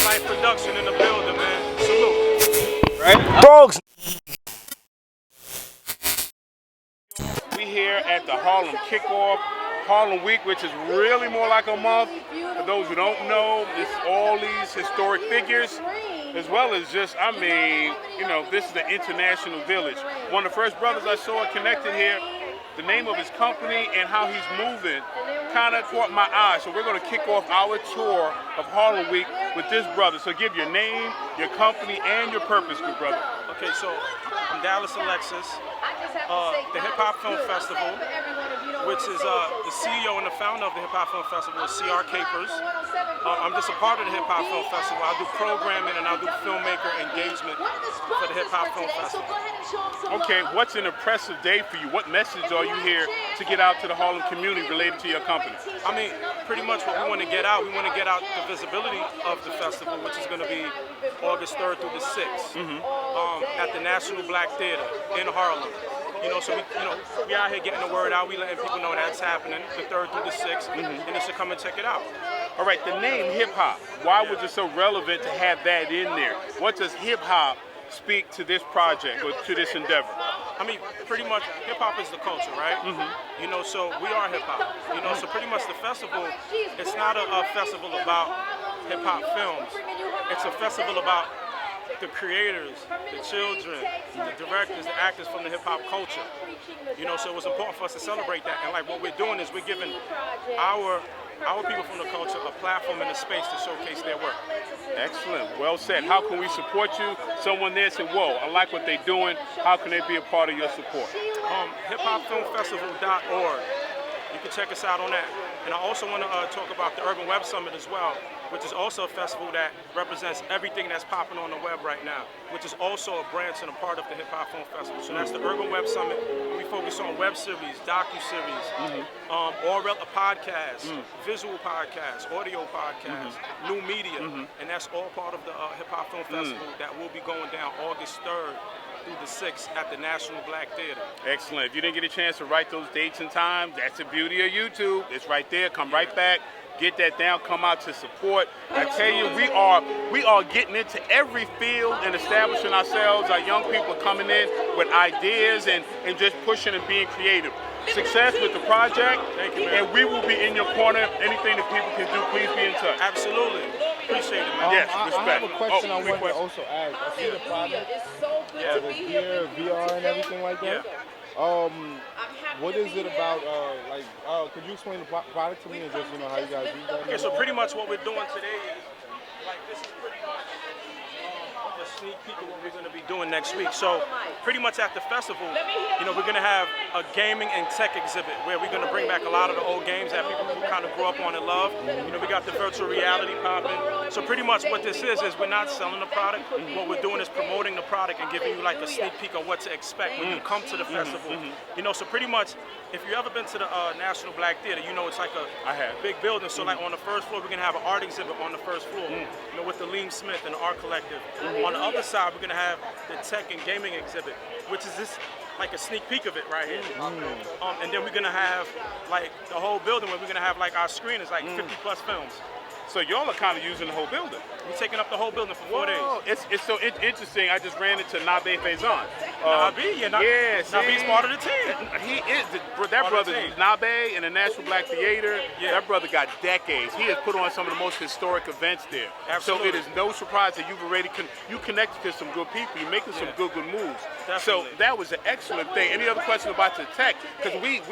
Life production in the building, man. Salute. Right? Dogs. We here at the Harlem Kickoff, Harlem Week, which is really more like a month. For those who don't know, it's all these historic figures, as well as just, I mean, you know, this is the International Village. One of the first brothers I saw connected here, the name of his company and how he's moving kind of caught my eye. So we're going to kick off our tour of Harlem Week with this brother. So give your name, your company, and your purpose, good brother. Okay, so I'm Dallas Alexis, the Hip Hop Film Festival, which is the CEO and the founder of the Hip Hop Film Festival is C.E.O. I'm just a part of the Hip Hop Film Festival. I do programming and I do filmmaker engagement for the Hip Hop Film Festival. Okay, what's an impressive day for you? What message are you here to get out to the Harlem community related to your company? I mean, pretty much what we want to get out, the visibility of the festival, which is going to be August 3rd through the 6th at the National Black Theater in Harlem. You know, so we out here getting the word out. We letting people know that's happening the 3rd through the 6th, and they should come and check it out. All right, the name hip hop. Why was it so relevant to have that in there? What does hip hop speak to this project or to this endeavor? I mean, pretty much hip hop is the culture, right? You know, so we are hip hop. You know, so pretty much the festival, it's not a festival about hip hop films. It's a festival about the creators, the children, the directors, the actors from the hip hop culture. You know, so it was important for us to celebrate that. And like what we're doing is we're giving our people from the culture a platform and a space to showcase their work. Excellent, well said. How can we support you? Someone there said, whoa, I like what they're doing. How can they be a part of your support? hiphopfilmfestival.org. You can check us out on that. And I also want to talk about the Urban Web Summit as well, which is also a festival that represents everything that's popping on the web right now, which is also a branch and a part of the Hip Hop Film Festival. So that's the Urban Web Summit. We focus on web series, docu-series, podcasts, visual podcasts, audio podcasts, new media, and that's all part of the Hip Hop Film Festival that will be going down August 3rd through the 6th at the National Black Theater. Excellent. If you didn't get a chance to write those dates and times, that's the beauty of YouTube. It's right there. Come right back. Get that down, come out to support. I tell you, we are getting into every field and establishing ourselves. Our young people are coming in with ideas and just pushing and being creative. Success with the project. Thank you, man. And we will be in your corner. Anything that people can do, please be in touch. Absolutely. Appreciate it, man. Yes, respect. I have a question I wanted to also ask. I see the product, the gear, VR and everything like that. What is it about, could you explain the product to me and just, how you guys use that? Okay, so pretty much what we're doing today is, this is pretty much a sneak peek of what we're going to be doing next week. So pretty much at the festival, we're going to have a gaming and tech exhibit where we're going to bring back a lot of the old games that people who kind of grew up on and love. We got the virtual reality popping. So pretty much what this is we're not selling the product. What we're doing is promoting the product and giving you like a sneak peek of what to expect when you come to the festival. So pretty much, if you've ever been to the National Black Theater, it's like a big building. So like on the first floor, we're going to have an art exhibit on the first floor, with the Liam Smith and the Art Collective. On the other side, we're going to have the tech and gaming exhibit, which is this like a sneak peek of it right here. And then we're going to have like the whole building where we're going to have like our screen is like 50 plus films. So y'all are kind of using the whole building. We're taking up the whole building for 4 days. It's so interesting. I just ran into Nabe Faison. Nabe's part of the team. He is. That brother is Nabe in the National Black Theater. Yeah. That brother got decades. He has put on some of the most historic events there. Absolutely. So it is no surprise that you've already you connected to some good people. You're making some good moves. Definitely. So that was an excellent thing. Any other questions about the tech? Because we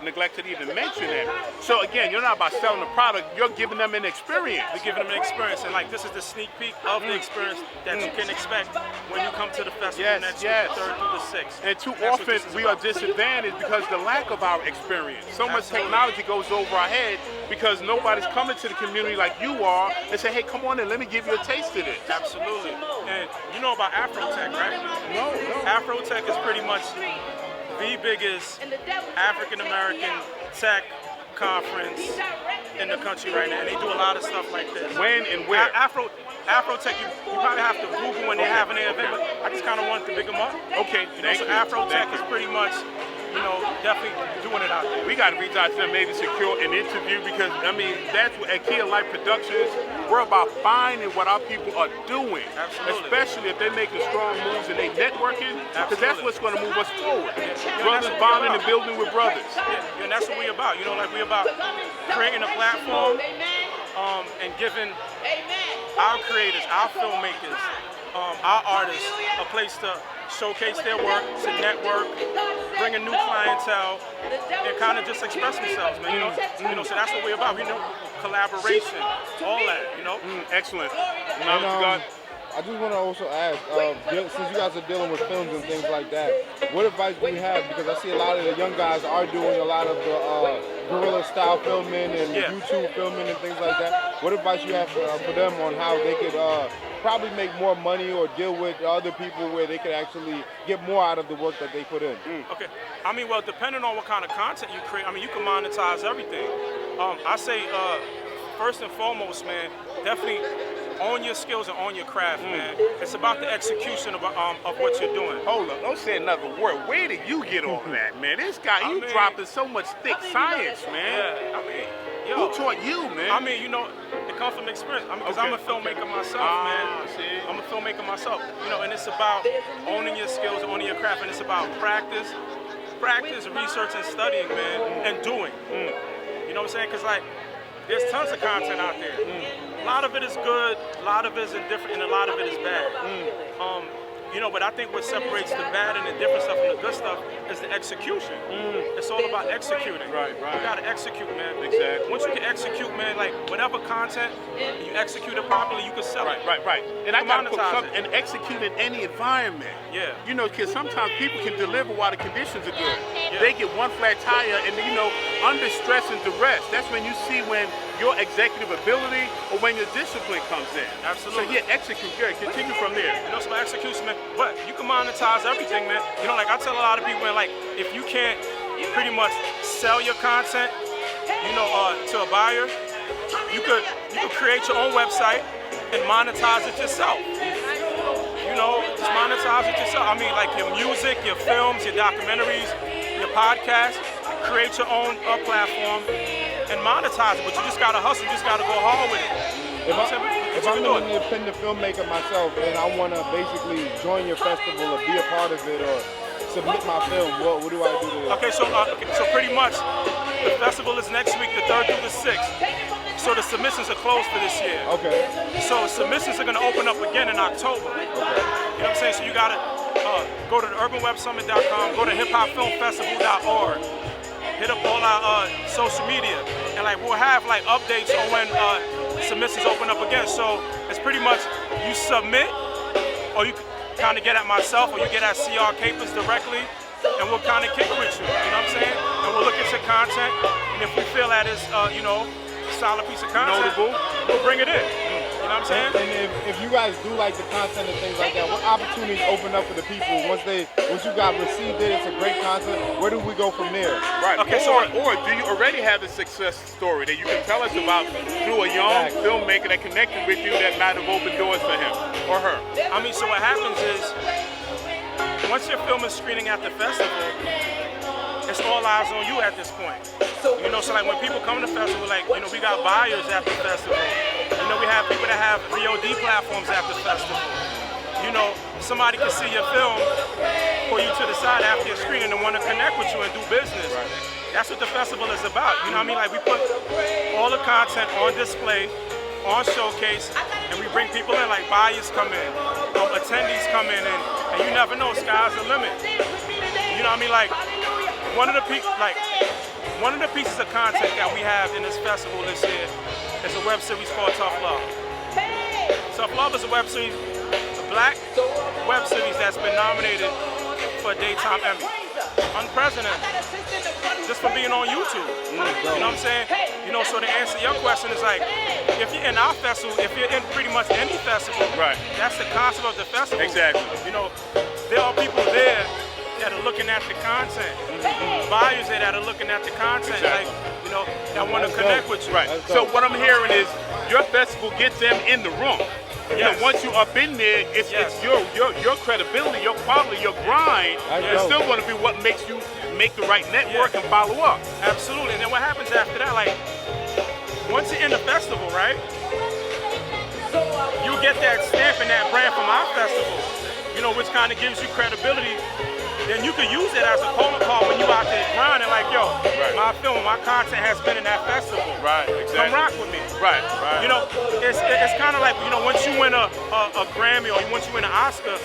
neglected to even mention that. So again, you're not about selling the product. You're giving them an experience. We're giving them an experience, and like this is the sneak peek of the experience that you can expect when you come to the festival next week, the 3rd through the 6th. And too often we are disadvantaged because the lack of our experience. So much technology goes over our head because nobody's coming to the community like you are and say, hey, come on in, let me give you a taste of this. Absolutely. And you know about Afrotech, right? No. Afrotech is pretty much the biggest African-American tech conference in the country right now, and they do a lot of stuff like this. When and where? Afrotech, you probably have to Google when they're having their event, but I just kind of wanted to big them up. Okay, So Afrotech is pretty much, definitely doing it out there. We got to reach out to them, maybe secure an interview, because I mean that's what at Key of Life Productions, we're about finding what our people are doing. Absolutely. Especially if they're making strong moves and they networking, because that's what's going to move us forward. Yeah, Brothers bonding and building with brothers. Yeah, and that's what we about. Like we about creating a platform and giving our creators, our filmmakers, our artists a place to showcase their work, to network, bring a new clientele, and kind of just express themselves, man. So that's what we're about. Collaboration, all that. Excellent. And, I just want to also ask, since you guys are dealing with films and things like that, what advice do you have? Because I see a lot of the young guys are doing a lot of the guerrilla style filming and YouTube filming and things like that. What advice you have for them on how they could probably make more money or deal with other people where they could actually get more out of the work that they put in? Okay. Well, depending on what kind of content you create, you can monetize everything. I say, first and foremost, man, definitely own your skills and own your craft, man. It's about the execution of what you're doing. Hold up, don't say another word. Where did you get all that, man? This guy, you dropping so much thick science, man. Yeah, who taught you, man? It comes from experience. Because I'm a filmmaker myself, man. I'm a filmmaker myself. And it's about owning your skills, owning your craft, and it's about practice, research, and studying, man, and doing. You know what I'm saying? Because there's tons of content out there. A lot of it is good, a lot of it is indifferent, and a lot of it is bad. But I think what separates the bad and the different stuff from the good stuff is the execution. It's all about executing. Right. You gotta execute, man. Exactly. Once you can execute, man, whatever content, you execute it properly, you can sell it. Right. And I gotta put monetize something and execute in any environment. Yeah. Because sometimes people can deliver while the conditions are good. Yeah. They get one flat tire and under stress and duress, that's when you see when your executive ability or when your discipline comes in. Absolutely. So execute good. Continue from there. It's about execution, man. But you can monetize everything, man. I tell a lot of people, man, if you can't pretty much sell your content, to a buyer, you could create your own website and monetize it yourself. Just monetize it yourself. Your music, your films, your documentaries, your podcasts, create your own platform and monetize it. But you just gotta hustle, you just gotta go hard with it. If I'm an independent filmmaker myself and I want to basically join your festival or be a part of it or submit my film, what do I do to Okay, so pretty much the festival is next week, the 3rd through the 6th. So the submissions are closed for this year. Okay. So submissions are going to open up again in October. Okay. You know what I'm saying? So you got to go to the urbanwebsummit.com, go to hiphopfilmfestival.org, hit up all our social media, and we'll have updates on when submissions open up again. So it's pretty much you submit, or you kind of get at myself, or you get at C.E.O. Capers directly, and we'll kind of kick with you. You know what I'm saying? And we'll look at your content, and if we feel that it's solid piece of content, notable, we'll bring it in. You know what I'm saying? And if you guys do like the content and things like that, what opportunities open up for the people once you got received it? It's a great content. Where do we go from there? Right. Okay. Or do you already have a success story that you can tell us about through a young filmmaker that connected with you that might have opened doors for him or her? So what happens is once your film is screening at the festival, it's all eyes on you at this point. So when people come to the festival, we got buyers at the festival. We have people that have VOD platforms at the festival. Somebody can see your film, pull you to the side after your screening and want to connect with you and do business. Right. That's what the festival is about. We put all the content on display, on showcase, and we bring people in, buyers come in, attendees come in, and you never know, sky's the limit. One of the pieces of content that we have in this festival this year is a web series called Tough Love. Tough Love is a web series, a black web series that's been nominated for a Daytime Emmy. Unprecedented. Just for being on YouTube. You know what I'm saying? So to answer your question is if you're in our festival, if you're in pretty much any festival, right, that's the concept of the festival. Exactly. There are people there that are looking at the content. Buyers there that are looking at the content, that want to connect with you. Right. So what I'm hearing is your festival gets them in the room. You know, once you up in there, it's your credibility, your quality, your grind is still going to be what makes you make the right network and follow up. Absolutely. And then what happens after that? Like, once you're in the festival, right? You get that stamp and that brand from our festival, you know, which kind of gives you credibility. Then you can use it as a calling card when you out there grinding, like, yo, my film, my content has been in that festival. Right, exactly. Come rock with me. Right. You know, it's kind of like, you know, once you win a Grammy or once you win an Oscar,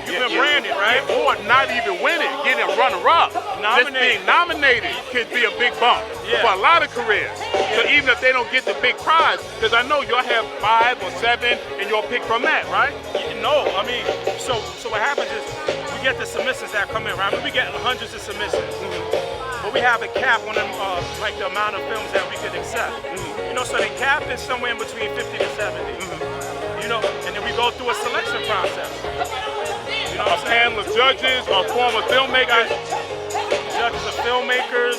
you've been branded, right? Or not even winning, getting runner-up. Just being nominated could be a big bump for a lot of careers. So even if they don't get the big prize, because I know you'll have 5 or 7 and you'll pick from that, right? No, I mean, so what happens is we get the submissions that come in, right? I mean, we get hundreds of submissions, but we have a cap on them, like the amount of films that we could accept. You know, so the cap is somewhere in between 50 to 70. You know, and then we go through a selection process. You know, a panel of judges or former filmmakers. Judges of filmmakers,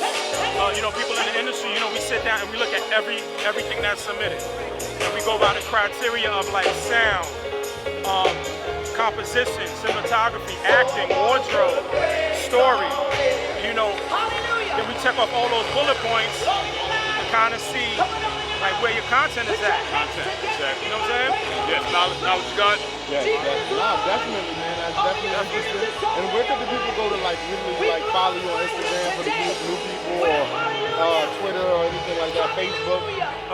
you know, people in the industry. You know, we sit down and we look at everything that's submitted, and we go by the criteria of like sound, composition, cinematography, acting, wardrobe, story. You know, then we check off all those bullet points to kind of see like where your content is at. Content, exactly. You know what I'm saying? Yes, knowledge gun. Yes, definitely, man. That's definitely interesting. And where could the people go to like really like follow you on Instagram for the new people or Twitter or anything like that, Facebook?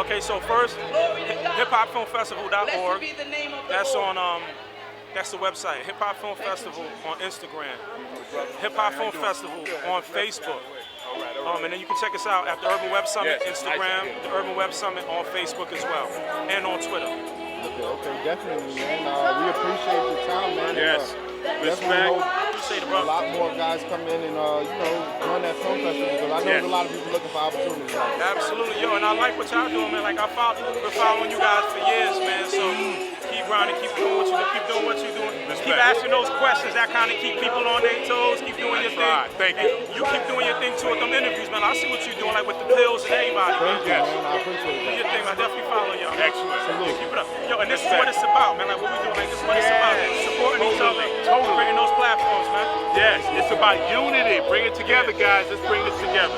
Okay, so first, hiphopfilmfestival.org. That's on that's the website. Hip Hop Film Festival on Instagram. Hip Hop Film Festival on Facebook. And then you can check us out at the Urban Web Summit Instagram, the Urban Web Summit on Facebook as well, and on Twitter. Okay, definitely, man. We appreciate your time, man. Yes. Respect. Appreciate it, bro. A lot more guys come in and you know, join that film festival because I know there's a lot of people looking for opportunities. Absolutely, yo, and I like what y'all doing, man. Like been following you guys for years, man. So keep grinding, keep doing what you do, keep doing what you're doing. Keep asking those questions that kind of keep people on their toes. Keep doing your thing. Thank you. You keep doing your thing too with them interviews, man. I see what you're doing, like with the pills and everybody. Thank you, man. I appreciate Do it. your thing, I definitely follow y'all. Excellent. Yeah, keep it up. Yo, and this is what it's about, man. Like what we doing, like this is what it's about. Supporting each other, bringing those platforms, man. Yes, it's about unity. Bring it together, guys. Let's bring this together.